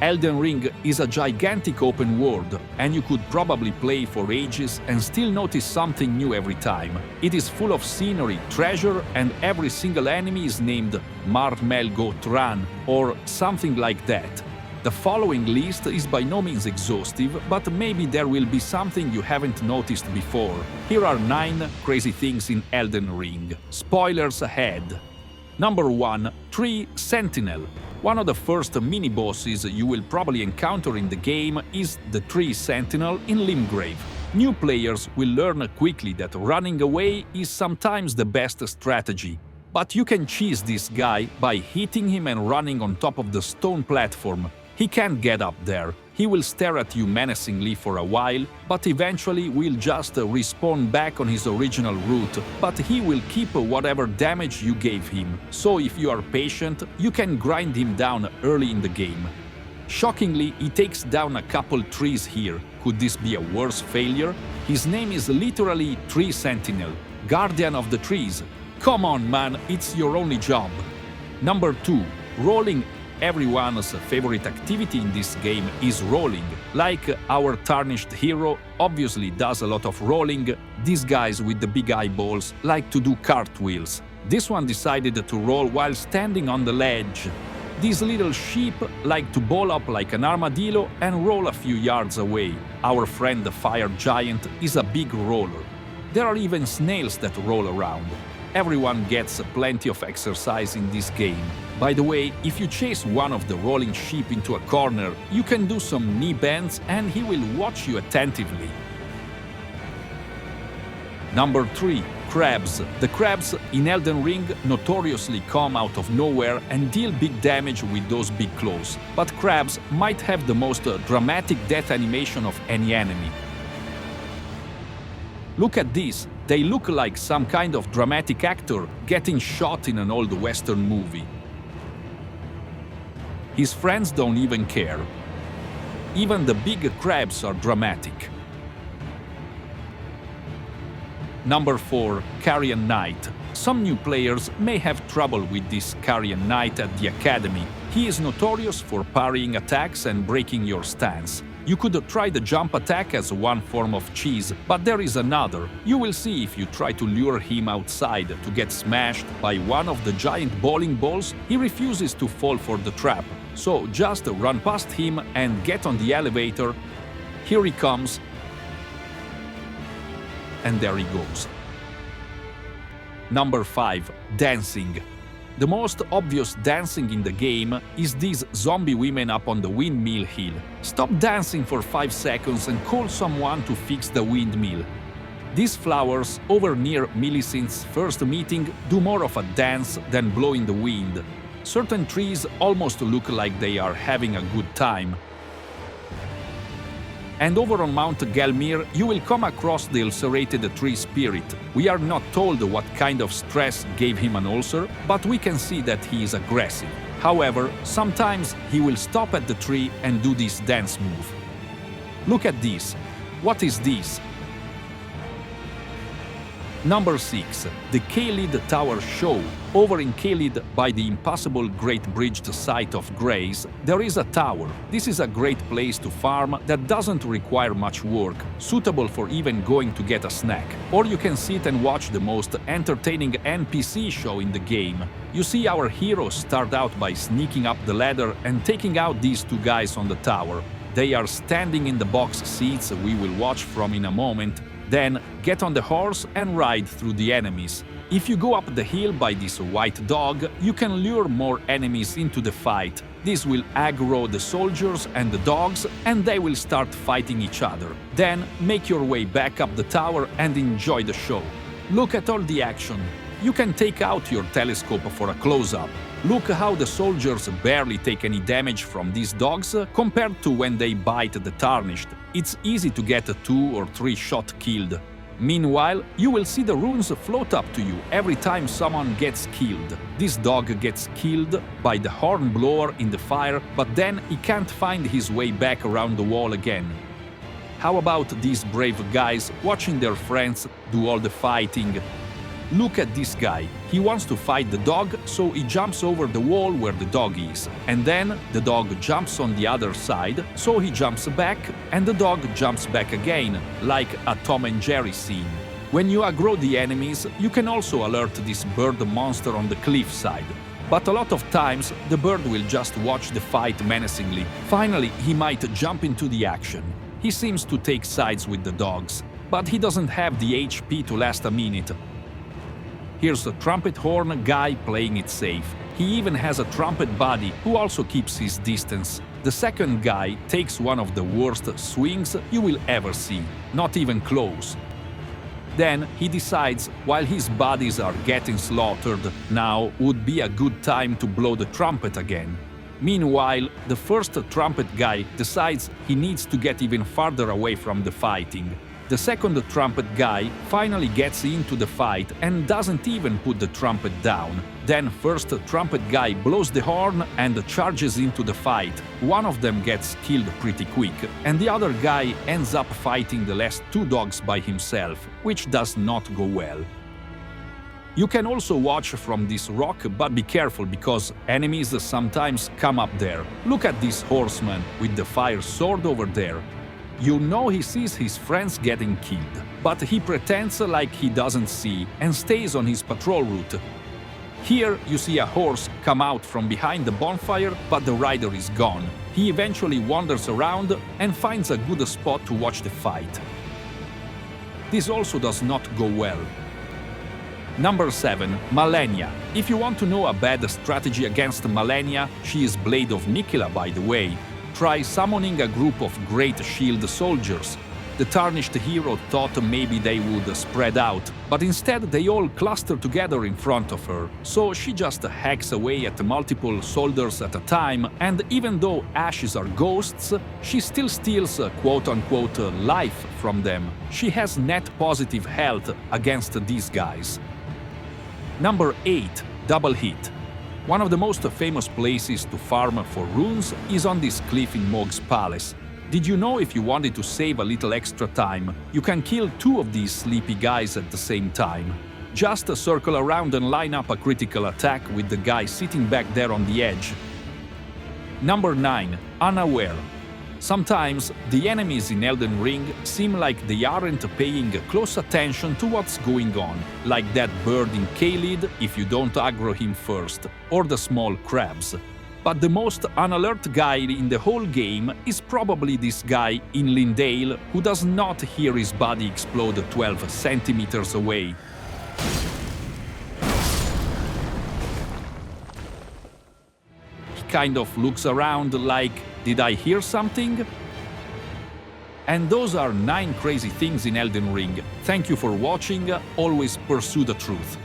Elden Ring is a gigantic open world, and you could probably play for ages and still notice something new every time. It is full of scenery, treasure, and every single enemy is named Marmelgo Tran or something like that. The following list is by no means exhaustive, but maybe there will be something you haven't noticed before. Here are 9 crazy things in Elden Ring. Spoilers ahead. Number 1. Tree Sentinel. One of the first mini-bosses you will probably encounter in the game is the Tree Sentinel in Limgrave. New players will learn quickly that running away is sometimes the best strategy. But you can cheese this guy by hitting him and running on top of the stone platform. He can't get up there. He will stare at you menacingly for a while, but eventually will just respawn back on his original route, but he will keep whatever damage you gave him. So if you are patient, you can grind him down early in the game. Shockingly, he takes down a couple trees here. Could this be a worse failure? His name is literally Tree Sentinel, Guardian of the Trees. Come on, man, it's your only job. Number 2. Rolling. Everyone's favorite activity in this game is rolling. Like our tarnished hero obviously does a lot of rolling, these guys with the big eyeballs like to do cartwheels. This one decided to roll while standing on the ledge. These little sheep like to ball up like an armadillo and roll a few yards away. Our friend the fire giant is a big roller. There are even snails that roll around. Everyone gets plenty of exercise in this game. By the way, if you chase one of the rolling sheep into a corner, you can do some knee bends and he will watch you attentively. Number 3. Crabs. The crabs in Elden Ring notoriously come out of nowhere and deal big damage with those big claws. But crabs might have the most dramatic death animation of any enemy. Look at this. They look like some kind of dramatic actor getting shot in an old Western movie. His friends don't even care. Even the big crabs are dramatic. Number 4. Carian Knight. Some new players may have trouble with this Carian Knight at the academy. He is notorious for parrying attacks and breaking your stance. You could try the jump attack as one form of cheese, but there is another. You will see if you try to lure him outside to get smashed by one of the giant bowling balls, he refuses to fall for the trap. So just run past him and get on the elevator. Here he comes. And there he goes. Number 5. Dancing. The most obvious dancing in the game is these zombie women up on the windmill hill. Stop dancing for 5 seconds and call someone to fix the windmill. These flowers over near Millicent's first meeting do more of a dance than blow in the wind. Certain trees almost look like they are having a good time. And over on Mount Gelmir, you will come across the ulcerated tree spirit. We are not told what kind of stress gave him an ulcer, but we can see that he is aggressive. However, sometimes he will stop at the tree and do this dance move. Look at this. What is this? Number 6. The Caelid Tower Show. Over in Caelid, by the impassable Great Bridged Site of Grace, there is a tower. This is a great place to farm that doesn't require much work, suitable for even going to get a snack. Or you can sit and watch the most entertaining NPC show in the game. You see our heroes start out by sneaking up the ladder and taking out these 2 guys on the tower. They are standing in the box seats we will watch from in a moment. Then get on the horse and ride through the enemies. If you go up the hill by this white dog, you can lure more enemies into the fight. This will aggro the soldiers and the dogs, and they will start fighting each other. Then make your way back up the tower and enjoy the show. Look at all the action. You can take out your telescope for a close-up. Look how the soldiers barely take any damage from these dogs compared to when they bite the tarnished. It's easy to get a 2 or 3 shot killed. Meanwhile, you will see the runes float up to you every time someone gets killed. This dog gets killed by the hornblower in the fire, but then he can't find his way back around the wall again. How about these brave guys watching their friends do all the fighting? Look at this guy. He wants to fight the dog, so he jumps over the wall where the dog is. And then the dog jumps on the other side, so he jumps back, and the dog jumps back again, like a Tom and Jerry scene. When you aggro the enemies, you can also alert this bird monster on the cliffside. But a lot of times, the bird will just watch the fight menacingly. Finally, he might jump into the action. He seems to take sides with the dogs, but he doesn't have the HP to last a minute. Here's a trumpet horn guy playing it safe. He even has a trumpet buddy who also keeps his distance. The second guy takes one of the worst swings you will ever see, not even close. Then he decides, while his buddies are getting slaughtered, now would be a good time to blow the trumpet again. Meanwhile, the first trumpet guy decides he needs to get even farther away from the fighting. The second trumpet guy finally gets into the fight and doesn't even put the trumpet down. Then first trumpet guy blows the horn and charges into the fight. One of them gets killed pretty quick, and the other guy ends up fighting the last two dogs by himself, which does not go well. You can also watch from this rock, but be careful because enemies sometimes come up there. Look at this horseman with the fire sword over there. You know he sees his friends getting killed, but he pretends like he doesn't see and stays on his patrol route. Here you see a horse come out from behind the bonfire, but the rider is gone. He eventually wanders around and finds a good spot to watch the fight. This also does not go well. Number 7. Malenia. If you want to know a bad strategy against Malenia, she is Blade of Nicola, by the way. Try summoning a group of great shield soldiers. The tarnished hero thought maybe they would spread out, but instead they all cluster together in front of her. So she just hacks away at multiple soldiers at a time, and even though ashes are ghosts, she still steals quote-unquote life from them. She has net positive health against these guys. Number 8. Double Hit. One of the most famous places to farm for runes is on this cliff in Mog's Palace. Did you know if you wanted to save a little extra time, you can kill two of these sleepy guys at the same time? Just circle around and line up a critical attack with the guy sitting back there on the edge. Number 9. Unaware. Sometimes the enemies in Elden Ring seem like they aren't paying close attention to what's going on, like that bird in Caelid if you don't aggro him first, or the small crabs. But the most unalert guy in the whole game is probably this guy in Lindale who does not hear his body explode 12 centimeters away. He kind of looks around like, did I hear something? And those are 9 crazy things in Elden Ring. Thank you for watching, always pursue the truth.